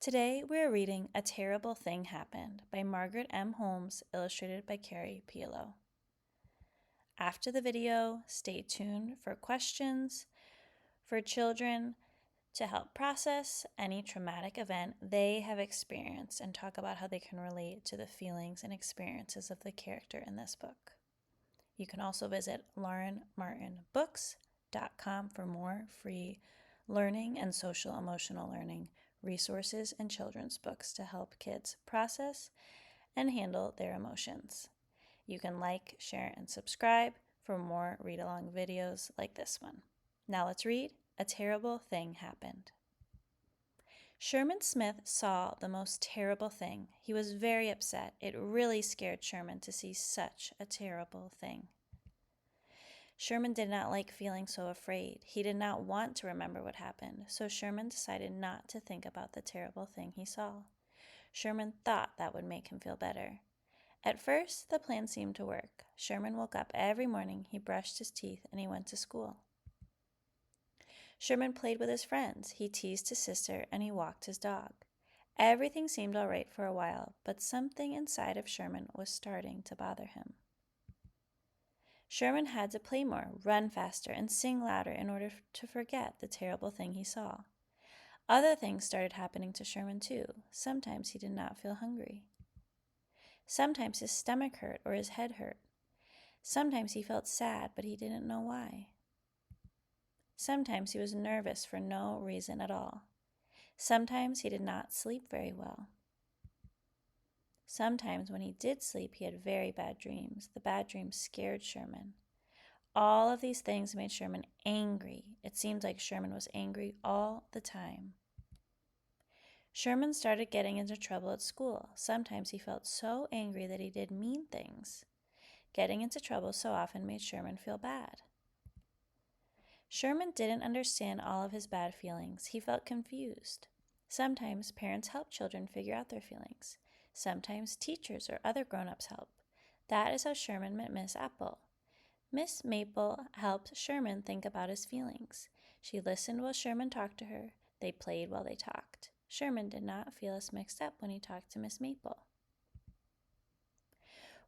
Today we're reading A Terrible Thing Happened by Margaret M. Holmes, illustrated by Carrie Pielo. After the video, stay tuned for questions for children to help process any traumatic event they have experienced and talk about how they can relate to the feelings and experiences of the character in this book. You can also visit laurenmartinbooks.com for more free learning and social emotional learning resources and children's books to help kids process and handle their emotions. You can like, share, and subscribe for more read-along videos like this one. Now let's read A Terrible Thing Happened. Sherman Smith saw the most terrible thing. He was very upset. It really scared Sherman to see such a terrible thing. Sherman did not like feeling so afraid. He did not want to remember what happened, so Sherman decided not to think about the terrible thing he saw. Sherman thought that would make him feel better. At first, the plan seemed to work. Sherman woke up every morning, he brushed his teeth, and he went to school. Sherman played with his friends, he teased his sister, and he walked his dog. Everything seemed all right for a while, but something inside of Sherman was starting to bother him. Sherman had to play more, run faster, and sing louder in order to forget the terrible thing he saw. Other things started happening to Sherman too. Sometimes he did not feel hungry. Sometimes his stomach hurt or his head hurt. Sometimes he felt sad, but he didn't know why. Sometimes he was nervous for no reason at all. Sometimes he did not sleep very well. Sometimes when he did sleep, he had very bad dreams. The bad dreams scared Sherman. All of these things made Sherman angry. It seemed like Sherman was angry all the time. Sherman started getting into trouble at school. Sometimes he felt so angry that he did mean things. Getting into trouble so often made Sherman feel bad. Sherman didn't understand all of his bad feelings. He felt confused. Sometimes parents help children figure out their feelings. Sometimes teachers or other grown-ups help. That is how Sherman met Miss Apple. Miss Maple helped Sherman think about his feelings. She listened while Sherman talked to her. They played while they talked. Sherman did not feel as mixed up when he talked to Miss Maple.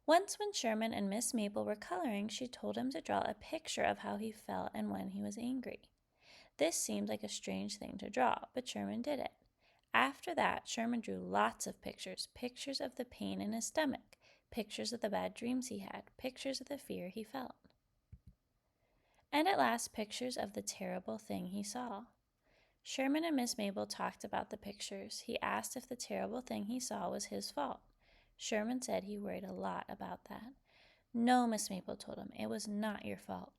Once when Sherman and Miss Maple were coloring, she told him to draw a picture of how he felt and when he was angry. This seemed like a strange thing to draw, but Sherman did it. After that, Sherman drew lots of pictures of the pain in his stomach, pictures of the bad dreams he had, pictures of the fear he felt, and at last pictures of the terrible thing he saw. Sherman and Miss Maple talked about the pictures. He asked if the terrible thing he saw was his fault. Sherman said he worried a lot about that. No, Miss Maple told him, it was not your fault.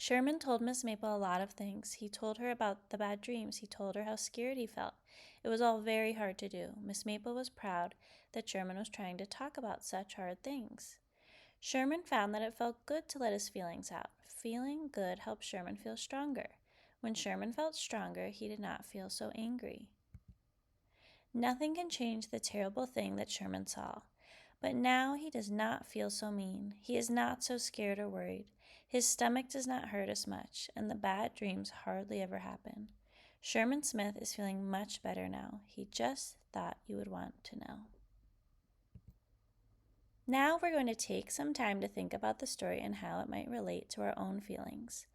Sherman told Miss Maple a lot of things. He told her about the bad dreams. He told her how scared he felt. It was all very hard to do. Miss Maple was proud that Sherman was trying to talk about such hard things. Sherman found that it felt good to let his feelings out. Feeling good helped Sherman feel stronger. When Sherman felt stronger, he did not feel so angry. Nothing can change the terrible thing that Sherman saw. But now he does not feel so mean. He is not so scared or worried. His stomach does not hurt as much, and the bad dreams hardly ever happen. Sherman Smith is feeling much better now. He just thought you would want to know. Now we're going to take some time to think about the story and how it might relate to our own feelings.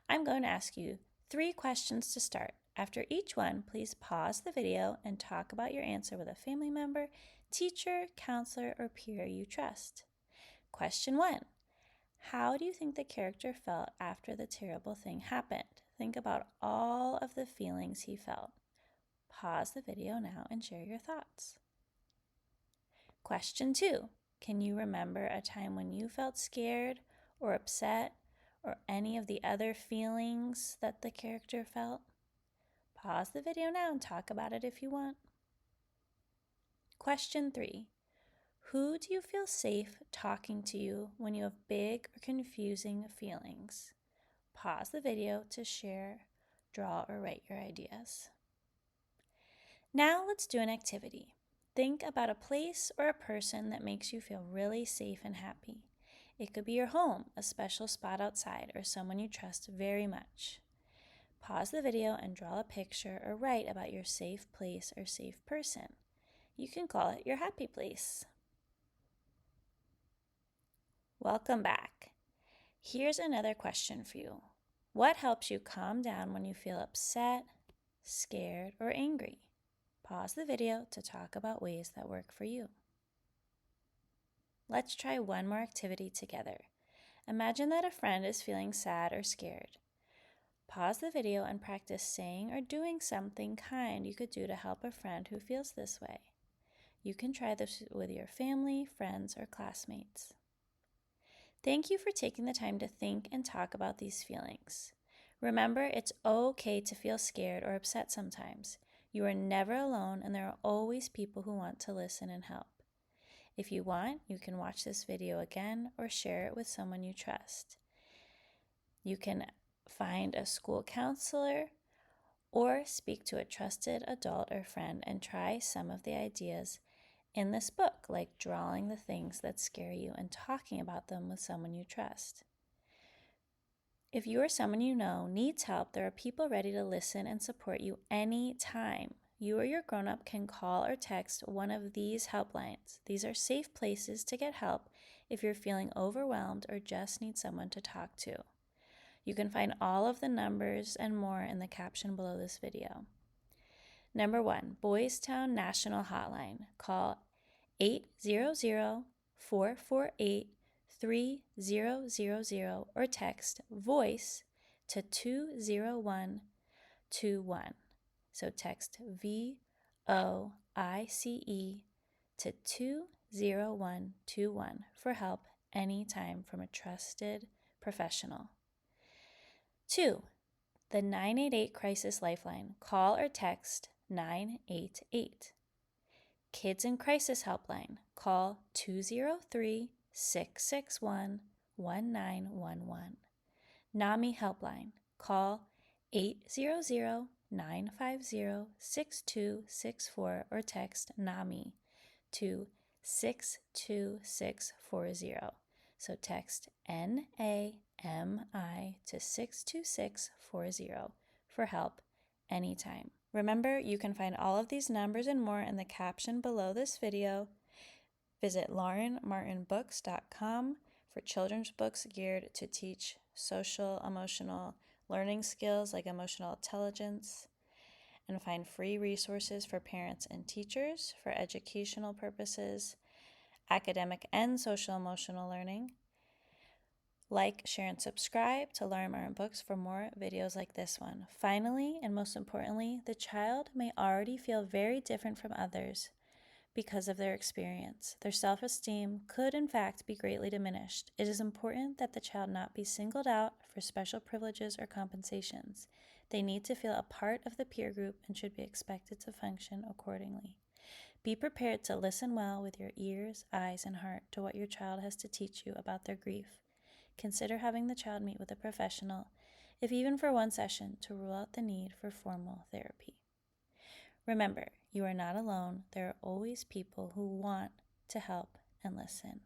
I'm going to ask you 3 questions to start. After each one, please pause the video and talk about your answer with a family member, teacher, counselor, or peer you trust. Question 1. How do you think the character felt after the terrible thing happened? Think about all of the feelings he felt. Pause the video now and share your thoughts. Question 2. Can you remember a time when you felt scared or upset or any of the other feelings that the character felt? Pause the video now and talk about it if you want. Question 3. Who do you feel safe talking to you when you have big or confusing feelings? Pause the video to share, draw, or write your ideas. Now let's do an activity. Think about a place or a person that makes you feel really safe and happy. It could be your home, a special spot outside, or someone you trust very much. Pause the video and draw a picture or write about your safe place or safe person. You can call it your happy place. Welcome back. Here's another question for you. What helps you calm down when you feel upset, scared, or angry? Pause the video to talk about ways that work for you. Let's try one more activity together. Imagine that a friend is feeling sad or scared. Pause the video and practice saying or doing something kind you could do to help a friend who feels this way. You can try this with your family, friends, or classmates. Thank you for taking the time to think and talk about these feelings. Remember, it's okay to feel scared or upset sometimes. You are never alone, and there are always people who want to listen and help. If you want, you can watch this video again or share it with someone you trust. You can find a school counselor or speak to a trusted adult or friend and try some of the ideas in this book, like drawing the things that scare you and talking about them with someone you trust. If you or someone you know needs help, there are people ready to listen and support you anytime. You or your grown-up can call or text one of these helplines. These are safe places to get help if you're feeling overwhelmed or just need someone to talk to. You can find all of the numbers and more in the caption below this video. Number 1, Boys Town National Hotline. Call 800-448-3000 or text VOICE to 20121. So text VOICE to 20121 for help anytime from a trusted professional. 2, the 988 Crisis Lifeline. Call or text 988. Kids in Crisis Helpline. Call 203-661-1911. NAMI Helpline. Call 800-950-6264 or text NAMI to 62640. So text NAMI to 62640 for help anytime. Remember, you can find all of these numbers and more in the caption below this video. Visit laurenmartinbooks.com for children's books geared to teach social, emotional learning skills like emotional intelligence, and find free resources for parents and teachers for educational purposes, academic and social emotional learning. Like, share, and subscribe to Lauren Martin Books for more videos like this one. Finally, and most importantly, the child may already feel very different from others because of their experience. Their self-esteem could, in fact, be greatly diminished. It is important that the child not be singled out for special privileges or compensations. They need to feel a part of the peer group and should be expected to function accordingly. Be prepared to listen well with your ears, eyes, and heart to what your child has to teach you about their grief. Consider having the child meet with a professional, if even for one session, to rule out the need for formal therapy. Remember, you are not alone. There are always people who want to help and listen.